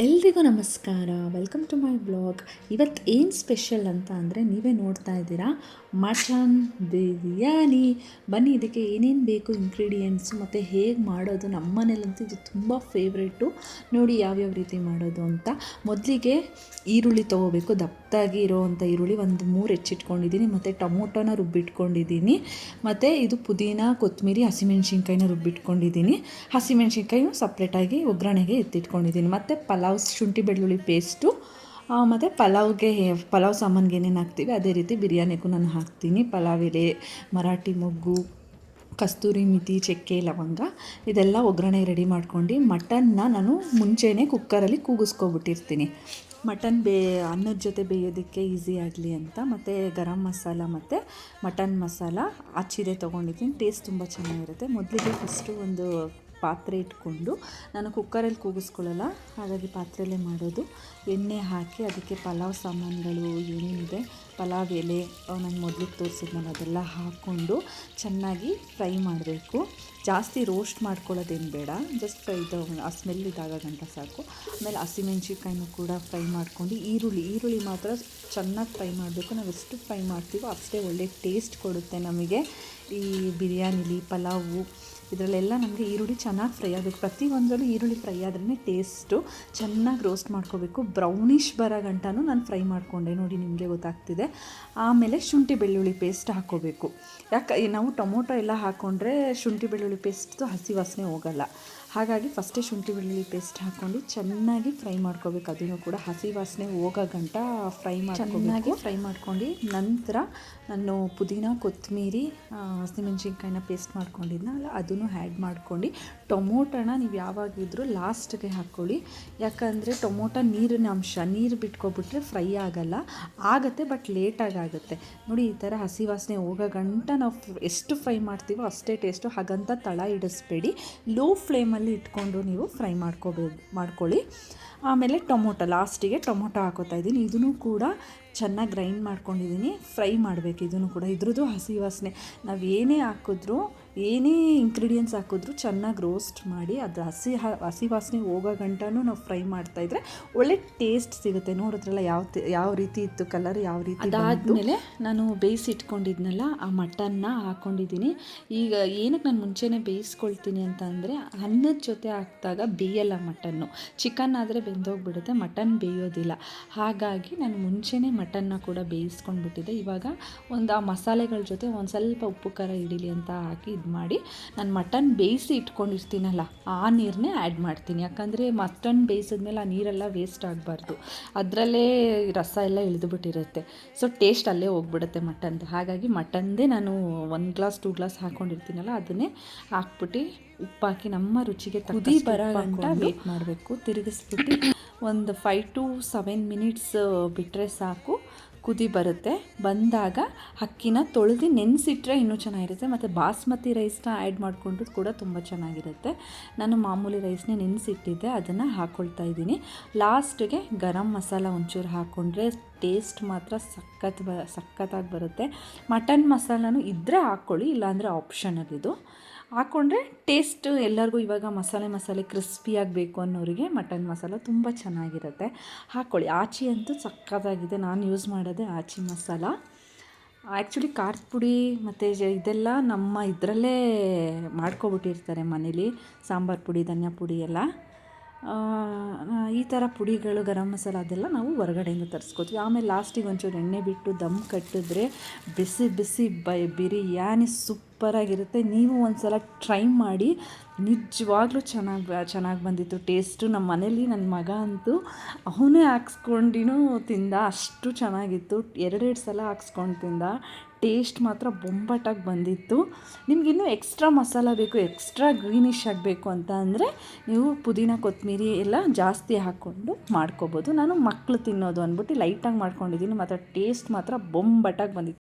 ಎಲ್ರಿಗೂ ನಮಸ್ಕಾರ. Welcome to my blog. ಇವತ್ತು ಏನು ಸ್ಪೆಷಲ್ ಅಂತ ಅಂದರೆ ನೀವೇ ನೋಡ್ತಾ ಇದ್ದೀರಾ, ಮಟನ್ ಬಿರಿಯಾನಿ. ಬನ್ನಿ ಇದಕ್ಕೆ ಏನೇನು ಬೇಕು ಇಂಗ್ರೀಡಿಯೆಂಟ್ಸು ಮತ್ತು ಹೇಗೆ ಮಾಡೋದು. ನಮ್ಮ ಮನೇಲಂತೂ ಇದು ತುಂಬ ಫೇವ್ರೇಟು. ನೋಡಿ ಯಾವ್ಯಾವ ರೀತಿ ಮಾಡೋದು ಅಂತ. ಮೊದಲಿಗೆ ಈರುಳ್ಳಿ ತೊಗೋಬೇಕು. ದಪ್ಪದಾಗಿ ಇರೋವಂಥ ಈರುಳ್ಳಿ ಒಂದು 3 ಹೆಚ್ಚಿಟ್ಕೊಂಡಿದ್ದೀನಿ. ಮತ್ತು ಟೊಮೊಟೊನ ರುಬ್ಬಿಟ್ಕೊಂಡಿದ್ದೀನಿ. ಮತ್ತು ಇದು ಪುದೀನ, ಕೊತ್ತಂಬರಿ, ಹಸಿಮೆಣ್ಸಿನ್ಕಾಯಿನ ರುಬ್ಬಿಟ್ಕೊಂಡಿದ್ದೀನಿ. ಹಸಿಮೆಣ್ಸಿನ್ಕಾಯಿನೂ ಸಪ್ರೇಟಾಗಿ ಒಗ್ಗರಣೆಗೆ ಎತ್ತಿಟ್ಕೊಂಡಿದ್ದೀನಿ. ಮತ್ತು ಪಲಾವ್ ಶುಂಠಿ ಬೆಳ್ಳುಳ್ಳಿ ಪೇಸ್ಟು, ಮತ್ತು ಪಲಾವ್ ಸಾಮಾನಿಗೆ ಏನೇನು ಹಾಕ್ತೀವಿ ಅದೇ ರೀತಿ ಬಿರಿಯಾನಿಗೂ ನಾನು ಹಾಕ್ತೀನಿ. ಪಲಾವ್ ಎಲೆ, ಮರಾಠಿ ಮೊಗ್ಗು, ಕಸ್ತೂರಿ ಮೆಥಿ, ಚಕ್ಕೆ, ಲವಂಗ ಇದೆಲ್ಲ ಒಗ್ಗರಣೆ ರೆಡಿ ಮಾಡ್ಕೊಂಡು ಮಟನ್ನ ನಾನು ಮುಂಚೆನೇ ಕುಕ್ಕರಲ್ಲಿ ಕೂಗಿಸ್ಕೊಬಿಟ್ಟಿರ್ತೀನಿ. ಮಟನ್ ಅನ್ನದ ಜೊತೆ ಬೇಯೋದಕ್ಕೆ ಈಸಿ ಆಗಲಿ ಅಂತ. ಮತ್ತು ಗರಂ ಮಸಾಲ ಮತ್ತು ಮಟನ್ ಮಸಾಲ ಹಚ್ಚಿದೆ ತೊಗೊಂಡಿದ್ದೀನಿ. ಟೇಸ್ಟ್ ತುಂಬ ಚೆನ್ನಾಗಿರುತ್ತೆ. ಮೊದಲಿಗೆ ಫಸ್ಟು ಒಂದು ಪಾತ್ರೆ ಇಟ್ಕೊಂಡು, ನಾನು ಕುಕ್ಕರಲ್ಲಿ ಕೂಗಿಸ್ಕೊಳ್ಳಲ್ಲ, ಹಾಗಾಗಿ ಪಾತ್ರೆಯಲ್ಲೇ ಮಾಡೋದು. ಎಣ್ಣೆ ಹಾಕಿ ಅದಕ್ಕೆ ಪಲಾವ್ ಸಾಮಾನುಗಳು ಏನೇನಿದೆ, ಪಲಾವ್ ಎಲೆ ನಾನು ಮೊದಲಿಗೆ ತೋರಿಸಿದ್ನಲ್ಲ ಅದೆಲ್ಲ ಹಾಕ್ಕೊಂಡು ಚೆನ್ನಾಗಿ ಫ್ರೈ ಮಾಡಬೇಕು. ಜಾಸ್ತಿ ರೋಸ್ಟ್ ಮಾಡ್ಕೊಳ್ಳೋದೇನು ಬೇಡ, ಜಸ್ಟ್ ಆ ಸ್ಮೆಲ್ ಇದಾಗ ಗಂಟ ಸಾಕು. ಆಮೇಲೆ ಹಸಿಮೆಣ್ಸಿನ್ಕಾಯಿನೂ ಕೂಡ ಫ್ರೈ ಮಾಡ್ಕೊಂಡು, ಈರುಳ್ಳಿ ಮಾತ್ರ ಚೆನ್ನಾಗಿ ಫ್ರೈ ಮಾಡಬೇಕು. ನಾವು ಎಷ್ಟು ಫ್ರೈ ಮಾಡ್ತೀವೋ ಅಷ್ಟೇ ಒಳ್ಳೆ ಟೇಸ್ಟ್ ಕೊಡುತ್ತೆ ನಮಗೆ. ಈ ಬಿರಿಯಾನಿಲಿ, ಪಲಾವು ಇದರಲ್ಲೆಲ್ಲ ನಮಗೆ ಈರುಳ್ಳಿ ಚೆನ್ನಾಗಿ ಫ್ರೈ ಆಗಬೇಕು. ಪ್ರತಿಯೊಂದರಲ್ಲೂ ಈರುಳ್ಳಿ ಫ್ರೈ ಆದ್ರೇ ಟೇಸ್ಟು. ಚೆನ್ನಾಗಿ ರೋಸ್ಟ್ ಮಾಡ್ಕೋಬೇಕು. ಬ್ರೌನಿಷ್ ಬರೋ ಗಂಟನೂ ನಾನು ಫ್ರೈ ಮಾಡಿಕೊಂಡೆ, ನೋಡಿ ನಿಮಗೆ ಗೊತ್ತಾಗ್ತಿದೆ. ಆಮೇಲೆ ಶುಂಠಿ ಬೆಳ್ಳುಳ್ಳಿ ಪೇಸ್ಟ್ ಹಾಕ್ಕೋಬೇಕು. ಯಾಕೆ ನಾವು ಟೊಮೊಟೊ ಎಲ್ಲ ಹಾಕ್ಕೊಂಡ್ರೆ ಶುಂಠಿ ಬೆಳ್ಳುಳ್ಳಿ ಪೇಸ್ಟ್ದು ಹಸಿ ವಾಸನೆ ಹೋಗಲ್ಲ. ಹಾಗಾಗಿ ಫಸ್ಟೇ ಶುಂಠಿ ಬೆಳ್ಳುಳ್ಳಿ ಪೇಸ್ಟ್ ಹಾಕ್ಕೊಂಡು ಚೆನ್ನಾಗಿ ಫ್ರೈ ಮಾಡ್ಕೋಬೇಕು. ಅದನ್ನು ಕೂಡ ಹಸಿ ವಾಸನೆ ಹೋಗೋ ಗಂಟ ಚೆನ್ನಾಗಿ ಫ್ರೈ ಮಾಡ್ಕೊಂಡು, ನಂತರ ನಾನು ಪುದೀನ, ಕೊತ್ತಂಬರಿ, ಹಸಿಮೆಣ್ಸಿನ್ಕಾಯಿನ ಪೇಸ್ಟ್ ಮಾಡ್ಕೊಂಡಿದ್ನಲ್ಲ ಅದನ್ನು ಆ್ಯಡ್ ಮಾಡ್ಕೊಂಡು, ಟೊಮೊಟೊನ ನೀವು ಯಾವಾಗಿದ್ರೂ ಲಾಸ್ಟ್ಗೆ ಹಾಕ್ಕೊಳ್ಳಿ. ಯಾಕಂದರೆ ಟೊಮೊಟೊ ನೀರಿನ ಅಂಶ, ನೀರು ಬಿಟ್ಕೊಬಿಟ್ರೆ ಫ್ರೈ ಆಗುತ್ತೆ, ಬಟ್ ಲೇಟಾಗಿ ಆಗುತ್ತೆ. ನೋಡಿ ಈ ಥರ ಹಸಿ ವಾಸನೆ ಹೋಗೋ ಗಂಟ ನಾವು ಎಷ್ಟು ಫ್ರೈ ಮಾಡ್ತೀವೋ ಅಷ್ಟೇ ಟೇಸ್ಟು. ಹಾಗಂತ ತಳ ಇಡಿಸ್ಬೇಡಿ, ಲೋ ಫ್ಲೇಮಲ್ಲಿ ಇಟ್ಕೊಂಡು ನೀವು ಫ್ರೈ ಮಾಡ್ಕೊಳ್ಳಿ. ಆಮೇಲೆ ಲಾಸ್ಟಿಗೆ ಟೊಮೊಟೊ ಹಾಕೋತಾ ಇದ್ದೀನಿ. ಇದನ್ನು ಕೂಡ ಚೆನ್ನಾಗಿ ಗ್ರೈಂಡ್ ಮಾಡ್ಕೊಂಡಿದ್ದೀನಿ. ಫ್ರೈ ಮಾಡಬೇಕು ಇದನ್ನು ಕೂಡ. ಇದ್ರದ್ದು ಹಸಿ ವಾಸನೆ ನಾವು ಏನೇ ಇಂಗ್ರೀಡಿಯೆಂಟ್ಸ್ ಹಾಕಿದ್ರೂ ಚೆನ್ನಾಗಿ ರೋಸ್ಟ್ ಮಾಡಿ ಅದು ಹಸಿ ವಾಸನೆ ಹೋಗೋ ಗಂಟನೂ ನಾವು ಫ್ರೈ ಮಾಡ್ತಾಯಿದ್ರೆ ಒಳ್ಳೆ ಟೇಸ್ಟ್ ಸಿಗುತ್ತೆ. ನೋಡಿದ್ರಲ್ಲ ಯಾವ ರೀತಿ ಇತ್ತು ಕಲರ್, ಯಾವ ರೀತಿ. ಅದಾದಮೇಲೆ ನಾನು ಬೇಯಿಸಿಟ್ಕೊಂಡಿದ್ನಲ್ಲ ಆ ಮಟನ್ನ ಹಾಕ್ಕೊಂಡಿದ್ದೀನಿ. ಈಗ ಏನಕ್ಕೆ ನಾನು ಮುಂಚೆನೇ ಬೇಯಿಸ್ಕೊಳ್ತೀನಿ ಅಂತ ಅಂದರೆ, ಅನ್ನದ ಜೊತೆ ಹಾಕಿದಾಗ ಬೇಯಲ್ಲ ಮಟನ್ನು. ಚಿಕನ್ ಆದರೆ ಬೆಂದೋಗ್ಬಿಡುತ್ತೆ, ಮಟನ್ ಬೇಯೋದಿಲ್ಲ. ಹಾಗಾಗಿ ನಾನು ಮುಂಚೆನೇ ಮಟನ್ನ ಕೂಡ ಬೇಯಿಸ್ಕೊಂಡ್ಬಿಟ್ಟಿದ್ದೆ. ಇವಾಗ ಆ ಮಸಾಲೆಗಳ ಜೊತೆ ಒಂದು ಸ್ವಲ್ಪ ಉಪ್ಪು ಖಾರ ಹಿಡೀಲಿ ಅಂತ ಹಾಕಿ ಮಾಡಿ ನಾನು ಮಟನ್ ಬೇಯಿಸಿ ಇಟ್ಕೊಂಡಿರ್ತೀನಲ್ಲ ಆ ನೀರನ್ನೇ ಆ್ಯಡ್ ಮಾಡ್ತೀನಿ. ಯಾಕಂದರೆ ಮಟನ್ ಬೇಯಿಸಿದ್ಮೇಲೆ ಆ ನೀರೆಲ್ಲ ವೇಸ್ಟ್ ಆಗಬಾರ್ದು, ಅದರಲ್ಲೇ ರಸ ಎಲ್ಲ ಇಳಿದುಬಿಟ್ಟಿರುತ್ತೆ. ಸೊ ಟೇಸ್ಟ್ ಅಲ್ಲೇ ಹೋಗ್ಬಿಡುತ್ತೆ ಮಟನ್ದು. ಹಾಗಾಗಿ ಮಟನ್ದೇ ನಾನು 1 ಗ್ಲಾಸ್ 2 ಗ್ಲಾಸ್ ಹಾಕ್ಕೊಂಡಿರ್ತೀನಲ್ಲ ಅದನ್ನೇ ಹಾಕ್ಬಿಟ್ಟು ಉಪ್ಪಾಕಿ ನಮ್ಮ ರುಚಿಗೆ ಕುದಿ ಬರೋ ಗಂಟ ವೇಟ್ ಮಾಡಬೇಕು. ತಿರುಗಿಸ್ಬಿಟ್ಟು ಒಂದು 5 to 7 ಮಿನಿಟ್ಸ್ ಬಿಟ್ಟರೆ ಸಾಕು. ಕುದಿ ಬರುತ್ತೆ. ಬಂದಾಗ ಅಕ್ಕಿನ ತೊಳೆದು ನೆನೆಸಿಟ್ರೆ ಇನ್ನೂ ಚೆನ್ನಾಗಿರುತ್ತೆ. ಮತ್ತು ಬಾಸ್ಮತಿ ರೈಸ್ನ ಆ್ಯಡ್ ಮಾಡಿಕೊಂಡು ಕೂಡ ತುಂಬ ಚೆನ್ನಾಗಿರುತ್ತೆ. ನಾನು ಮಾಮೂಲಿ ರೈಸ್ನೇ ನೆನೆಸಿಟ್ಟಿದ್ದೆ, ಅದನ್ನು ಹಾಕ್ಕೊಳ್ತಾ ಇದ್ದೀನಿ. ಲಾಸ್ಟಿಗೆ ಗರಂ ಮಸಾಲ ಒಂಚೂರು ಹಾಕ್ಕೊಂಡ್ರೆ ಟೇಸ್ಟ್ ಮಾತ್ರ ಸಖತ್ತಾಗಿ ಬರುತ್ತೆ. ಮಟನ್ ಮಸಾಲನೂ ಇದ್ದರೆ ಹಾಕ್ಕೊಳ್ಳಿ, ಇಲ್ಲಾಂದರೆ ಆಪ್ಷನಲ್ ಇದು. ಹಾಕ್ಕೊಂಡ್ರೆ ಟೇಸ್ಟ್ ಎಲ್ಲರಿಗೂ ಇವಾಗ ಮಸಾಲೆ ಕ್ರಿಸ್ಪಿಯಾಗಿ ಬೇಕು ಅನ್ನೋರಿಗೆ ಮಟನ್ ಮಸಾಲ ತುಂಬ ಚೆನ್ನಾಗಿರುತ್ತೆ, ಹಾಕ್ಕೊಳ್ಳಿ. ಆಚಿ ಅಂತೂ ಸಖತ್ತಾಗಿದೆ. ನಾನು ಯೂಸ್ ಮಾಡೋದೇ ಆಚಿ ಮಸಾಲ. ಆ್ಯಕ್ಚುಲಿ ಖಾರದ ಪುಡಿ ಮತ್ತು ಇದೆಲ್ಲ ನಮ್ಮ ಇದರಲ್ಲೇ ಮಾಡ್ಕೊಬಿಟ್ಟಿರ್ತಾರೆ ಮನೇಲಿ. ಸಾಂಬಾರು ಪುಡಿ, ಧನಿಯಾ ಪುಡಿ ಎಲ್ಲ ಈ ಥರ ಪುಡಿಗಳು, ಗರಂ ಮಸಾಲ ಅದೆಲ್ಲ ನಾವು ಹೊರಗಡೆಯಿಂದ ತರಿಸ್ಕೊತೀವಿ. ಆಮೇಲೆ ಲಾಸ್ಟಿಗೆ ಒಂಚೂರು ಎಣ್ಣೆ ಬಿಟ್ಟು ದಮ್ ಕಟ್ಟಿದ್ರೆ ಬಿಸಿ ಬಿಸಿ ಬಿರಿಯಾನಿ ಸೂಪರಾಗಿರುತ್ತೆ. ನೀವು ಒಂದು ಸಲ ಟ್ರೈ ಮಾಡಿ, ನಿಜವಾಗ್ಲೂ ಚೆನ್ನಾಗಿ ಬಂದಿತ್ತು ಟೇಸ್ಟು. ನಮ್ಮ ಮನೇಲಿ ನನ್ನ ಮಗ ಅಂತೂ ಅವನೇ ಹಾಕ್ಸ್ಕೊಂಡಿನೂ ತಿಂದ, ಅಷ್ಟು ಚೆನ್ನಾಗಿತ್ತು. 2 ಸಲ ಹಾಕ್ಸ್ಕೊಂಡು ತಿಂದ. ಟೇಸ್ಟ್ ಮಾತ್ರ ಬೊಂಬಾಟಾಗಿ ಬಂದಿತ್ತು. ನಿಮಗಿನ್ನೂ ಎಕ್ಸ್ಟ್ರಾ ಮಸಾಲ ಬೇಕು, ಎಕ್ಸ್ಟ್ರಾ ಗ್ರೀನಿಶ್ ಆಗಬೇಕು ಅಂತ ಅಂದರೆ ನೀವು ಪುದೀನ, ಕೊತ್ತಂಬರಿ ಎಲ್ಲ ಜಾಸ್ತಿ ಹಾಕ್ಕೊಂಡು ಮಾಡ್ಕೋಬೋದು. ನಾನು ಮಕ್ಕಳು ತಿನ್ನೋದು ಅಂದ್ಬಿಟ್ಟು ಲೈಟಾಗಿ ಮಾಡ್ಕೊಂಡಿದ್ದೀನಿ. ಮತ್ತು ಟೇಸ್ಟ್ ಮಾತ್ರ ಬೊಂಬಾಟಾಗಿ ಬಂದಿತ್ತು.